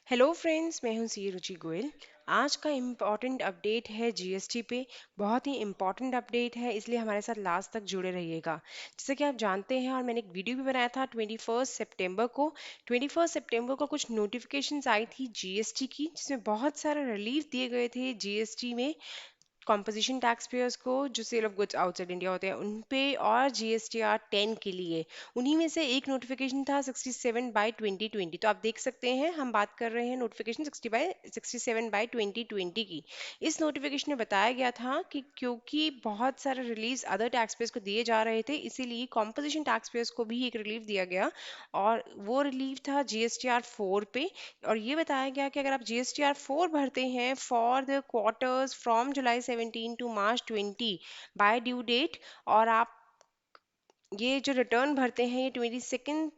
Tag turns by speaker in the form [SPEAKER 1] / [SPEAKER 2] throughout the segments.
[SPEAKER 1] Hello friends, मैं हूं सी रुचि गोयल। आज का इम्पॉर्टेंट अपडेट है जीएसटी पे। बहुत ही इम्पॉर्टेंट अपडेट है, इसलिए हमारे साथ लास्ट तक जुड़े रहिएगा। जैसे कि आप जानते हैं और मैंने एक वीडियो भी बनाया था 21 सितंबर को। 21 सितंबर को कुछ नोटिफिकेशंस आई थी जीएसटी की, जिसमें बहुत सारे रिलीफ दिए गए थे जीएसटी में कॉम्पोजिशन टैक्स पेयर्स को, जो sale of goods outside India होते हैं उन पे, और जीएसटीआर 10 के लिए। उन्हीं में से एक नोटिफिकेशन था 67/2020। तो आप देख सकते हैं हम बात कर रहे हैं नोटिफिकेशन 67/2020 की। इस नोटिफिकेशन में बताया गया था कि क्योंकि बहुत सारे रिलीज अदर टैक्स पेयर्स को दिए जा रहे थे, इसीलिए कॉम्पोजिशन टैक्स पेयर्स को भी एक रिलीफ दिया गया। और वो रिलीफ था जीएसटीआर 4 पे। और ये बताया गया कि अगर आप जीएसटीआर 4 भरते हैं for the quarters from July 17 to March 20 by due date, और आप ये जो रिटर्न भरते हैं ये 22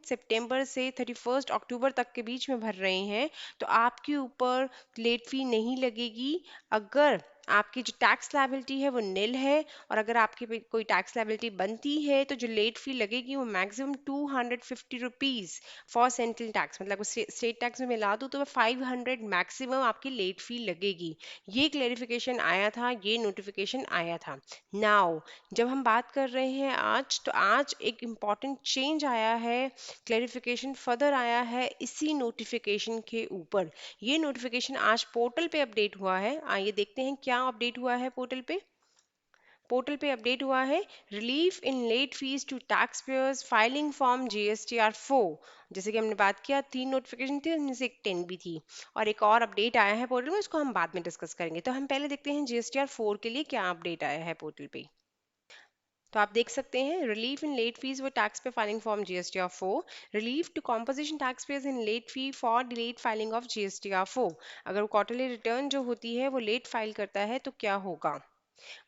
[SPEAKER 1] सितंबर से 31 अक्टूबर तक के बीच में भर रहे हैं, तो आपके ऊपर लेट फी नहीं लगेगी। अगर आपकी जो टैक्स लायबिलिटी है वो निल है, और अगर आपके पे कोई टैक्स लायबिलिटी बनती है तो जो लेट फी लगेगी वो maximum 250 rupees for central tax, मतलब स्टेट टैक्स में मिला दूँ तो 500 मैक्सिमम आपकी लेट फी लगेगी। ये क्लेरिफिकेशन आया था, ये नोटिफिकेशन आया था। नाउ जब हम बात कर रहे हैं आज, तो आज एक इम्पॉर्टेंट चेंज आया है, क्लेरिफिकेशन फर्दर आया है इसी नोटिफिकेशन के ऊपर। ये नोटिफिकेशन आज पोर्टल पे अपडेट हुआ है। आइए देखते हैं क्या अपडेट हुआ है पोर्टल पे। पोर्टल पे अपडेट हुआ है, relief in late fees to tax payers filing form GSTR 4। जैसे कि हमने बात किया, 3 नोटिफिकेशन थी, उनमें से एक 10 भी थी, और एक और अपडेट आया है पोर्टल में, उसको हम बाद में डिस्कस करेंगे। तो हम पहले देखते हैं जीएसटीआर 4 के लिए क्या अपडेट आया है पोर्टल पे। तो आप देख सकते हैं, रिलीफ इन लेट फीस वो tax pay filing form GSTR 4, relief to composition tax payers in late fee for delayed filing of GSTR 4। अगर वो क्वार्टरली रिटर्न जो होती है वो लेट फाइल करता है तो क्या होगा।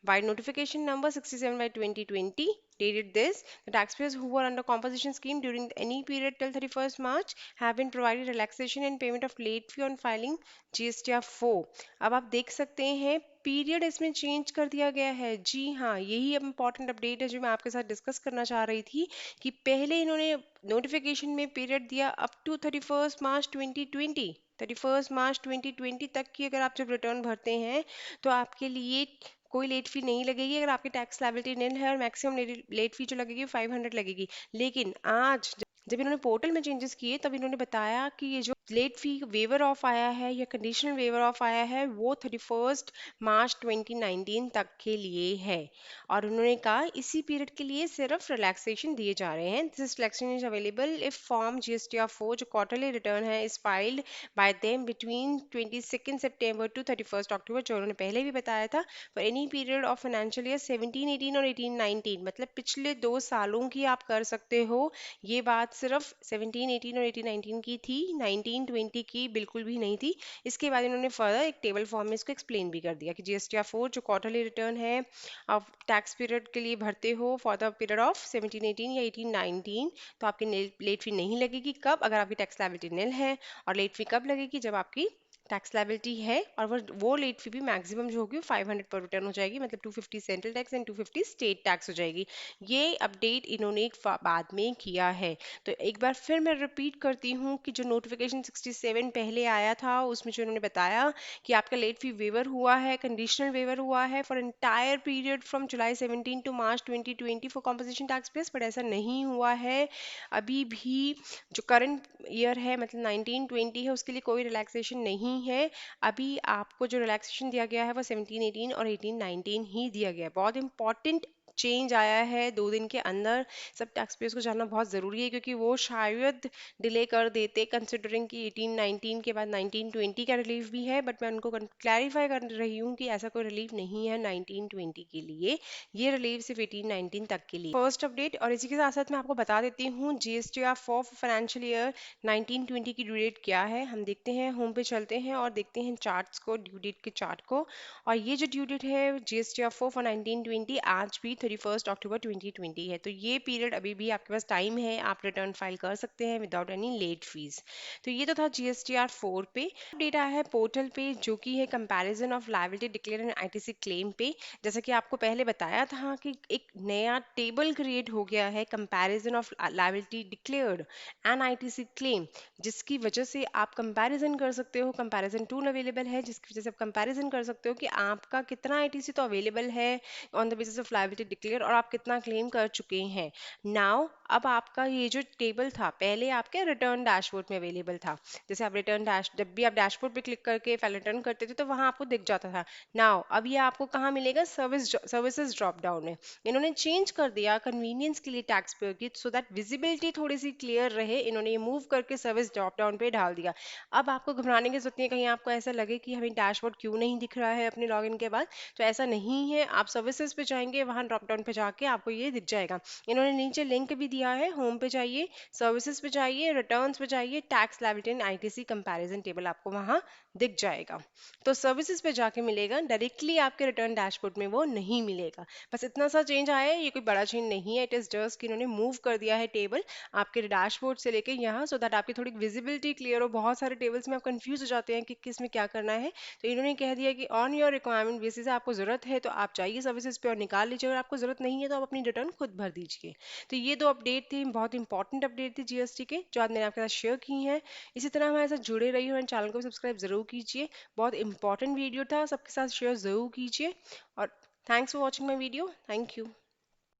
[SPEAKER 1] By notification number 67/2020, dated this, the taxpayers who were under composition scheme during any period till 31st March have been provided relaxation in payment of late fee on filing GSTR 4। अब आप देख सकते हैं पीरियड इसमें change कर दिया गया है। जी हाँ, यही अब इम्पॉर्टेंट अपडेट है जो मैं आपके साथ डिस्कस करना चाह रही थी, कि पहले इन्होंने नोटिफिकेशन में पीरियड दिया अप टू 31 मार्च 2020। 31 मार्च 2020 तक की अगर आप जब रिटर्न भरते हैं तो आपके लिए कोई लेट फी नहीं लगेगी, अगर आपकी टैक्स लायबिलिटी निल है, और मैक्सिमम लेट फी जो लगेगी 500 लगेगी। लेकिन आज जब इन्होंने पोर्टल में चेंजेस किए, तब इन्होंने बताया कि ये जो लेट फी वेवर ऑफ आया है या कंडीशनल वेवर ऑफ आया है वो 31 मार्च 2019 तक के लिए है। और उन्होंने कहा इसी पीरियड के लिए सिर्फ रिलैक्सेशन दिए जा रहे हैं। This relaxation is available if form GSTR 4 जो क्वार्टरली रिटर्न है is filed by them between 22 September to 31 October, जो उन्होंने पहले भी बताया था, for any period of financial year 17-18 और 18-19, मतलब पिछले 2 सालों की आप कर सकते हो। ये बात सिर्फ 17-18 और 18-19 की थी, 19-20 की बिल्कुल भी नहीं थी। इसके बाद इन्होंने फर्दर एक टेबल फॉर्म में इसको एक्सप्लेन भी कर दिया कि जीएसटीआर 4 जो क्वार्टरली रिटर्न है आप टैक्स पीरियड के लिए भरते हो फॉर द पीरियड ऑफ 17-18 या 18-19, तो आपकी लेट फी नहीं लगेगी। कब? अगर आपकी टैक्स लायबिलिटी निल है। और लेट फी कब लगेगी? जब आपकी टैक्स लायबिलिटी है, और वो लेट फी भी मैक्सिमम जो होगी 500 पर रिटर्न हो जाएगी, मतलब 250 central tax and 250 state tax हो जाएगी। ये अपडेट इन्होंने बाद में किया है। तो एक बार फिर मैं रिपीट करती हूँ कि जो नोटिफिकेशन 67 पहले आया था उसमें जो इन्होंने बताया कि आपका लेट फी वेवर हुआ है, कंडीशनल वेवर हुआ है for entire period from July 17 to March 2020 for composition tax pairs, but ऐसा नहीं हुआ है अभी भी। जो करंट ईयर है, मतलब 19-20 है, उसके लिए कोई रिलैक्सेशन नहीं है। अभी आपको जो रिलैक्सेशन दिया गया है वो 17-18 और 18-19 ही दिया गया है। बहुत इंपॉर्टेंट चेंज आया है 2 दिन के अंदर। सब टैक्स पेयर्स को जानना बहुत ज़रूरी है, क्योंकि वो शायद डिले कर देते, कंसिडरिंग कि 18-19 के बाद 19-20 का रिलीफ भी है, बट मैं उनको क्लैरिफाई कर रही हूँ कि ऐसा कोई रिलीफ नहीं है 19-20 के लिए। ये रिलीफ सिर्फ 18-19 तक के लिए फर्स्ट अपडेट। और इसी के साथ साथ मैं आपको बता देती हूँ जीएसटीआर 4 फाइनेंशियल ईयर 19-20 की ड्यू डेट क्या है। हम देखते हैं, होम पे चलते हैं और देखते हैं चार्ट्स को, ड्यू डेट के चार्ट को। और ये जो ड्यू डेट है जीएसटीआर 4 फॉर 19-20 आज भी 31 अक्टूबर 2020 है। तो ये पीरियड अभी भी आपके पास टाइम है, आप रिटर्न फाइल कर सकते हैं विदाउट एनी लेट फीस। तो ये तो था GSTR 4 पे। डेटा है पोर्टल पे जो कि है comparison of liability declare and ITC claim पे। जैसा कि आपको पहले बताया था कि एक नया टेबल क्रिएट हो गया है comparison of liability declared and ITC claim, जिसकी वजह से आप कंपैरिजन कर सकते हो। कंपैरिजन टूल अवेलेबल है जिसकी वजह से आप कंपैरिजन कर सकते हो कि आपका कितना ITC तो अवेलेबल है on the basis of liability declare और आप कितना क्लेम कर चुके हैं। नाउ अब आपका ये जो टेबल था पहले आपके रिटर्न डैशबोर्ड में अवेलेबल था। जैसे आप रिटर्न डैश जब भी आप डैशबोर्ड पे क्लिक करके फाइल रिटर्न करते थे तो वहां आपको दिख जाता था। नाउ अब ये आपको कहाँ मिलेगा, सर्विसेज ड्रॉप डाउन में। इन्होंने चेंज कर दिया कन्वीनियंस के लिए टैक्स पेयर की, सो दैट विजिबिलिटी थोड़ी सी क्लियर रहे, इन्होंने ये मूव करके सर्विस ड्रॉप डाउन पे डाल दिया। अब आपको घबराने की जरूरत नहीं है, कहीं आपको ऐसा लगे कि हमें डैशबोर्ड क्यों नहीं दिख रहा है अपने लॉगिन के बाद, तो ऐसा नहीं है। आप सर्विसेज पे जाएंगे, वहां ड्रॉप डाउन पे जाके आपको ये दिख जाएगा। इन्होंने नीचे लिंक भी दिया है, होम पे जाइए, सर्विसेज पे जाइए, रिटर्न्स पे जाइए, tax liability and ITC comparison table आपको वहां दिख जाएगा। तो सर्विसेज पे जाके मिलेगा, डायरेक्टली आपके रिटर्न डैशबोर्ड में वो नहीं मिलेगा। बस इतना सा चेंज आया है, ये कोई बड़ा चेंज नहीं है। इट इज जस्ट कि इन्होंने मूव कर दिया है टेबल आपके डैशबोर्ड से लेके यहाँ, सो दैट आपकी थोड़ी विजिबिलिटी क्लियर हो। बहुत सारे टेबल्स में आप कंफ्यूज हो जाते हैं कि किस में क्या करना है, तो इन्होंने कह दिया कि ऑन योर रिक्वायरमेंट बेसिस आपको जरूरत है तो आप जाइए सर्विसेज पे और निकाल लीजिए, अगर आपको जरूरत नहीं है तो आप अपनी रिटर्न खुद भर दीजिए। तो ये दो अपडेट थी, बहुत इंपॉर्टेंट अपडेट थी GST के, जो आज मैंने आपके साथ शेयर की हैं। इसी तरह हमारे साथ जुड़े रहिए और चैनल को सब्सक्राइब जरूर कीजिए। बहुत इंपॉर्टेंट वीडियो था, सबके साथ शेयर जरूर कीजिए। और thanks for watching my video. Thank you.